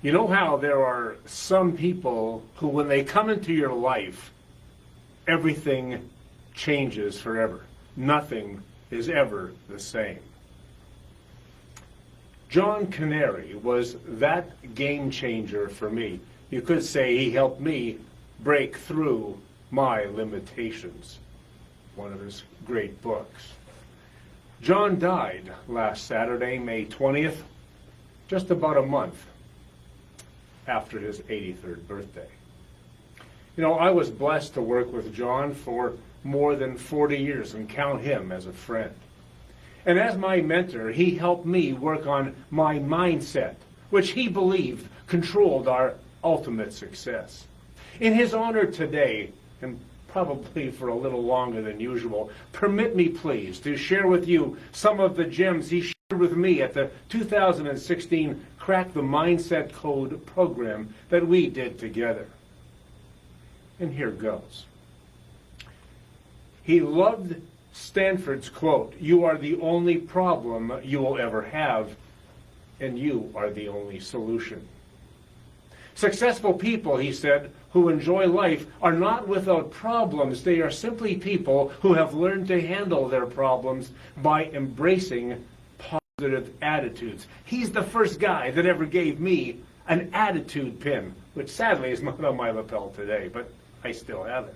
You know how there are some people who, when they come into your life, everything changes forever. Nothing is ever the same. John Canary was that game changer for me. You could say he helped me break through my limitations. One of his great books. John died last Saturday, May 20th, just about a month after his 83rd birthday. You know, I was blessed to work with John for more than 40 years and count him as a friend. And as my mentor, he helped me work on my mindset, which he believed controlled our ultimate success. In his honor today, and probably for a little longer than usual, permit me please to share with you some of the gems he shared with me at the 2016 Crack the Mindset Code program that we did together. And here goes. He loved Stanford's quote, "You are the only problem you will ever have, and you are the only solution." Successful people, he said, who enjoy life are not without problems. They are simply people who have learned to handle their problems by embracing positive attitudes. He's the first guy that ever gave me an attitude pin, which sadly is not on my lapel today, but I still have it.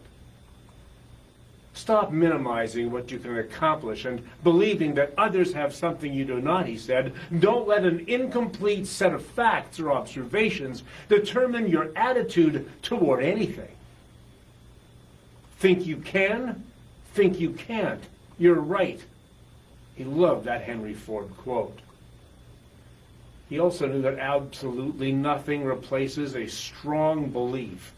Stop minimizing what you can accomplish and believing that others have something you do not, he said. Don't let an incomplete set of facts or observations determine your attitude toward anything. Think you can, think you can't. You're right. He loved that Henry Ford quote. He also knew that absolutely nothing replaces a strong belief.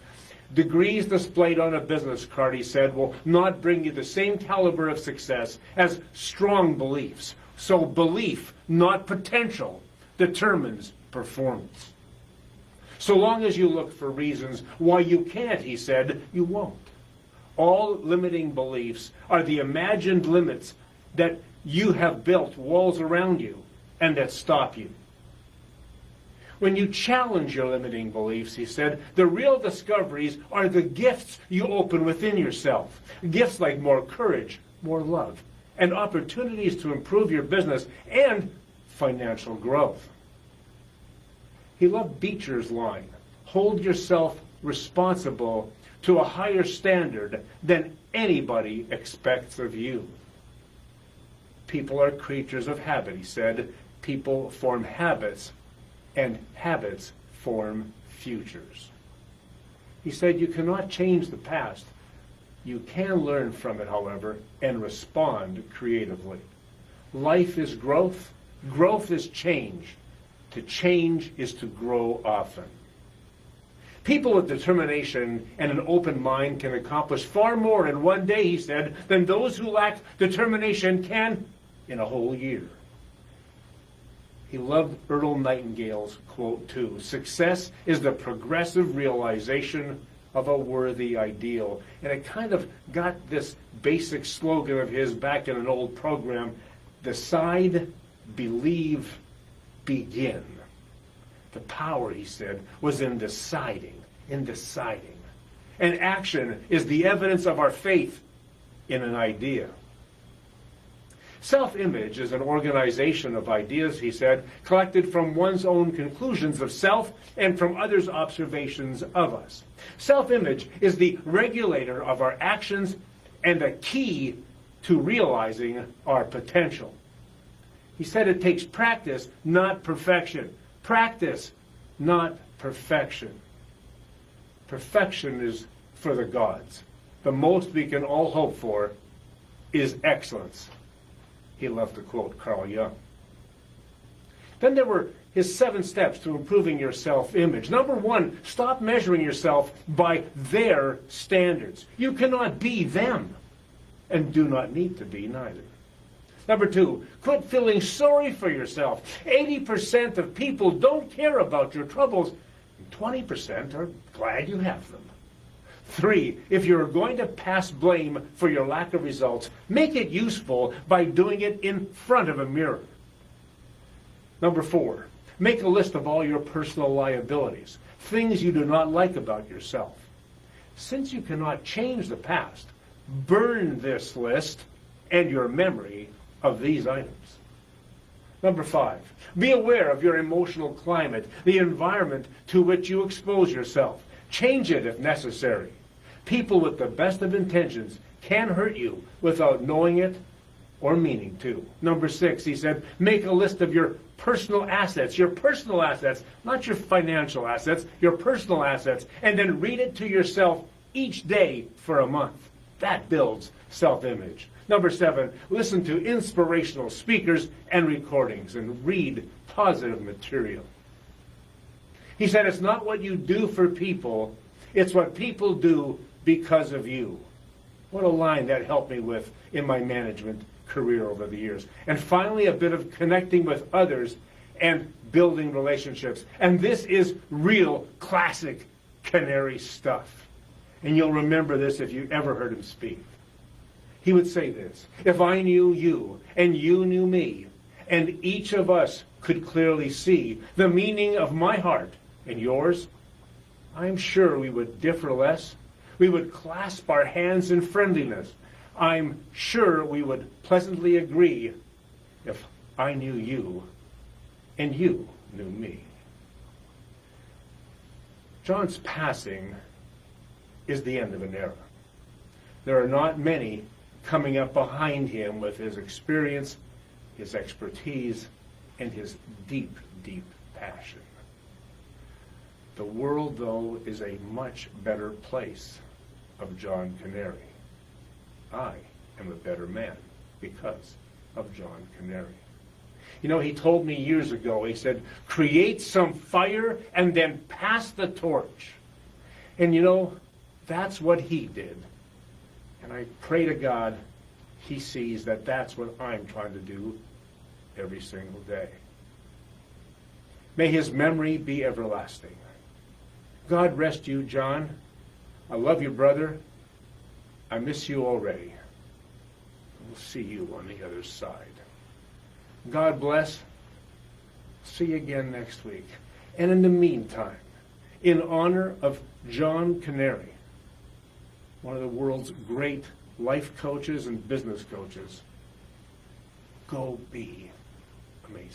Degrees displayed on a business card, he said, will not bring you the same caliber of success as strong beliefs. So belief, not potential, determines performance. So long as you look for reasons why you can't, he said, you won't. All limiting beliefs are the imagined limits that you have built walls around you and that stop you. When you challenge your limiting beliefs, he said, the real discoveries are the gifts you open within yourself. Gifts like more courage, more love, and opportunities to improve your business and financial growth. He loved Beecher's line, hold yourself responsible to a higher standard than anybody expects of you. People are creatures of habit, he said. People form habits, and habits form futures. He said you cannot change the past. You can learn from it, however, and respond creatively. Life is growth. Growth is change. To change is to grow often. People with determination and an open mind can accomplish far more in one day, he said, than those who lack determination can in a whole year. He loved Earl Nightingale's quote, too. Success is the progressive realization of a worthy ideal. And it kind of got this basic slogan of his back in an old program, decide, believe, begin. The power, he said, was in deciding, And action is the evidence of our faith in an idea. Self-image is an organization of ideas, he said, collected from one's own conclusions of self and from others' observations of us. Self-image is the regulator of our actions and the key to realizing our potential. He said it takes practice, not perfection. Practice, not perfection. Perfection is for the gods. The most we can all hope for is excellence. He loved to quote Carl Jung. Then there were his 7 steps to improving your self-image. Number 1, stop measuring yourself by their standards. You cannot be them, and do not need to be neither. Number 2, quit feeling sorry for yourself. 80% of people don't care about your troubles, and 20% are glad you have them. 3, if you're going to pass blame for your lack of results, make it useful by doing it in front of a mirror. Number 4, Make a list of all your personal liabilities, things you do not like about yourself. Since you cannot change the past, burn this list and your memory of these items. Number 5, be aware of your emotional climate, the environment to which you expose yourself. Change it if necessary. People with the best of intentions can hurt you without knowing it or meaning to. Number 6, he said, make a list of your personal assets, not your financial assets, your personal assets, and then read it to yourself each day for a month. That builds self-image. Number 7, listen to inspirational speakers and recordings and read positive material. He said, it's not what you do for people, it's what people do because of you. What a line that helped me with in my management career over the years. And finally, a bit of connecting with others and building relationships. And this is real classic Canary stuff. And you'll remember this if you ever heard him speak. He would say this: if I knew you and you knew me, and each of us could clearly see the meaning of my heart and yours, I'm sure we would differ less. We would clasp our hands in friendliness. I'm sure we would pleasantly agree if I knew you and you knew me. John's passing is the end of an era. There are not many coming up behind him with his experience, his expertise, and his deep, deep passion. The world, though, is a much better place of John Canary. I am a better man because of John Canary. You know, he told me years ago, he said, create some fire and then pass the torch. And you know, that's what he did. And I pray to God he sees that that's what I'm trying to do every single day. May his memory be everlasting. God rest you, John. I love you, brother. I miss you already. We'll see you on the other side. God bless. See you again next week. And in the meantime, in honor of John Canary, one of the world's great life coaches and business coaches, go be amazing.